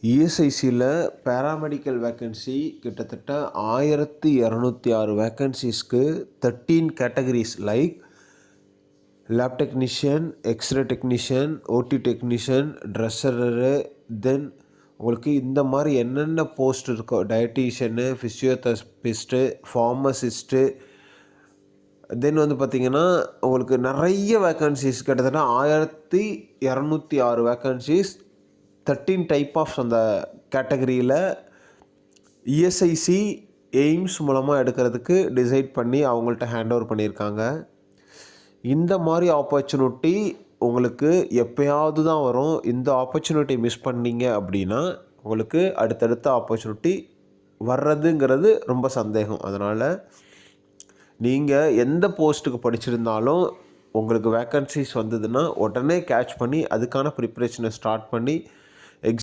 இஎஸ்ஐசியில் paramedical vacancy கிட்டத்தட்ட 1206 வேக்கன்சிஸ்க்கு 13 categories like lab technician, X-ray technician, OT technician, dresser, then உங்களுக்கு இந்த மாதிரி என்னென்ன போஸ்ட் இருக்கோ டயட்டீஷியனு, ஃபிசியோதெரபிஸ்ட்டு, ஃபார்மசிஸ்ட்டு, தென் பார்த்திங்கன்னா உங்களுக்கு நிறைய வேக்கன்சிஸ் கிட்டத்தட்ட 1206 வேக்கன்சிஸ் 13 டைப் ஆஃப் அந்த கேட்டகரியில் இஎஸ்ஐசி எய்ம்ஸ் மூலமாக எடுக்கிறதுக்கு டிசைட் பண்ணி அவங்கள்ட்ட ஹேண்ட் ஓவர் பண்ணியிருக்காங்க. இந்த மாதிரி ஆப்பர்ச்சுனிட்டி உங்களுக்கு எப்போயாவது தான் வரும். இந்த ஆப்பர்ச்சுனிட்டி மிஸ் பண்ணிங்க அப்படின்னா உங்களுக்கு அடுத்தடுத்த ஆப்பர்ச்சுனிட்டி வர்றதுங்கிறது ரொம்ப சந்தேகம். அதனால் நீங்கள் எந்த போஸ்ட்டுக்கு படிச்சிருந்தாலும் உங்களுக்கு வேக்கன்சிஸ் வந்ததுன்னா உடனே கேட்ச் பண்ணி அதுக்கான ப்ரிப்ரேஷனை ஸ்டார்ட் பண்ணி